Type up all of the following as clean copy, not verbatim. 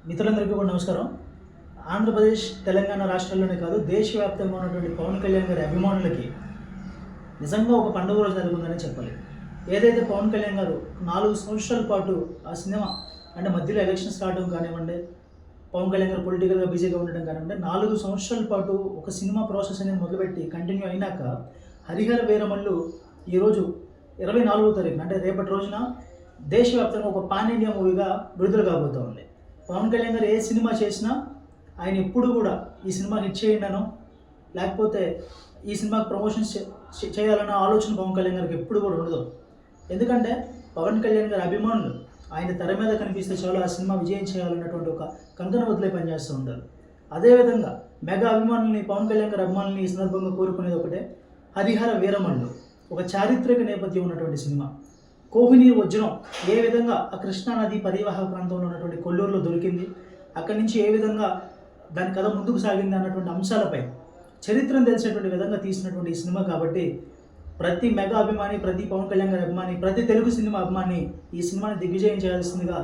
మిత్రులందరికీ కూడా నమస్కారం. ఆంధ్రప్రదేశ్, తెలంగాణ రాష్ట్రాల్లోనే కాదు దేశవ్యాప్తంగా ఉన్నటువంటి పవన్ కళ్యాణ్ గారి అభిమానులకి నిజంగా ఒక పండుగ రోజు జరుగుతుందని చెప్పాలి. ఏదైతే పవన్ కళ్యాణ్ గారు 4 సంవత్సరాల పాటు ఆ సినిమా అంటే మధ్యలో ఎలక్షన్స్ రావడం కానివ్వండి, పవన్ కళ్యాణ్ గారు పొలిటికల్గా బిజీగా ఉండడం కానివ్వండి, 4 సంవత్సరాల పాటు ఒక సినిమా ప్రాసెస్ అనేది మొదలుపెట్టి కంటిన్యూ అయినాక హరిహర వీరమల్లు ఈరోజు 24వ తారీఖున అంటే రేపటి రోజున దేశవ్యాప్తంగా ఒక పాన్ ఇండియా మూవీగా విడుదల కాబోతూ ఉంది. పవన్ కళ్యాణ్ గారు ఏ సినిమా చేసినా ఆయన ఎప్పుడు కూడా ఈ సినిమా హిట్ చేయండానో లేకపోతే ఈ సినిమాకి ప్రమోషన్స్ చేయాలన్న ఆలోచన పవన్ కళ్యాణ్ గారికి ఎప్పుడు కూడా ఉండదు. ఎందుకంటే పవన్ కళ్యాణ్ గారి అభిమానులు ఆయన తెర మీద కనిపిస్తే చాలు ఆ సినిమా విజయం చేయాలన్నటువంటి ఒక కంకణ వదిలే పనిచేస్తూ ఉంటారు. అదేవిధంగా మెగా అభిమానుల్ని, పవన్ కళ్యాణ్ గారి అభిమానుల్ని ఈ సందర్భంగా కోరుకునేది ఒకటే, హరిహర వీరమల్లు ఒక చారిత్రక నేపథ్యం ఉన్నటువంటి సినిమా. కోహినీర్ వజ్రం ఏ విధంగా ఆ కృష్ణానది పరివాహక ప్రాంతంలో ఉన్నటువంటి కొల్లూరులో దొరికింది, అక్కడి నుంచి ఏ విధంగా దాని కథ ముందుకు సాగింది అన్నటువంటి అంశాలపై చరిత్రను తెలిసేటువంటి విధంగా తీసినటువంటి ఈ సినిమా కాబట్టి ప్రతి మెగా అభిమాని, ప్రతి పవన్ కళ్యాణ్ గారి అభిమాని, ప్రతి తెలుగు సినిమా అభిమాని ఈ సినిమాని దిగ్విజయం చేయాల్సిందిగా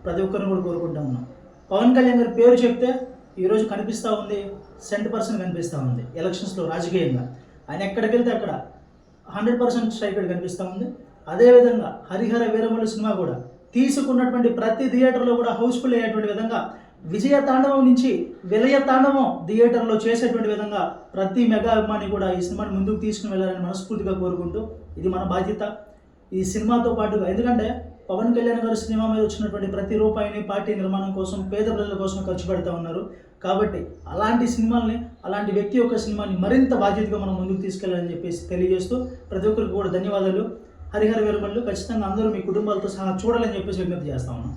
ప్రతి ఒక్కరిని కూడా కోరుకుంటా ఉన్నాం. పవన్ కళ్యాణ్ గారి పేరు చెప్తే ఈరోజు కనిపిస్తూ ఉంది, 100% కనిపిస్తూ ఉంది ఎలక్షన్స్లో రాజకీయంగా. ఆయన ఎక్కడికి వెళ్తే అక్కడ 100% స్ట్రైక్ రేట్ కనిపిస్తూ ఉంది. అదేవిధంగా హరిహర వీరమల్లు సినిమా కూడా తీసుకున్నటువంటి ప్రతి థియేటర్లో కూడా హౌస్ఫుల్ అయ్యేటువంటి విధంగా, విజయ తాండవం నుంచి విలయ తాండవం థియేటర్లో చేసేటువంటి విధంగా ప్రతి మెగా అభిమాని కూడా ఈ సినిమాని ముందుకు తీసుకుని వెళ్ళాలని మనస్ఫూర్తిగా కోరుకుంటూ, ఇది మన బాధ్యత ఈ సినిమాతో పాటుగా. ఎందుకంటే పవన్ కళ్యాణ్ గారు సినిమా మీద వచ్చినటువంటి ప్రతి రూపాయిని పార్టీ నిర్మాణం కోసం, పేద ప్రజల కోసం ఖర్చు పెడతా ఉన్నారు. కాబట్టి అలాంటి సినిమాల్ని, అలాంటి వ్యక్తి యొక్క సినిమాని మరింత బాధ్యతగా మనం ముందుకు తీసుకెళ్లాలని చెప్పేసి తెలియజేస్తూ ప్రతి ఒక్కరికి కూడా ధన్యవాదాలు. హరిహర వీరమల్లు ఖచ్చితంగా అందరూ మీ కుటుంబాలతో సహా చూడాలని చెప్పేసి విజ్ఞప్తి చేస్తా ఉన్నాం.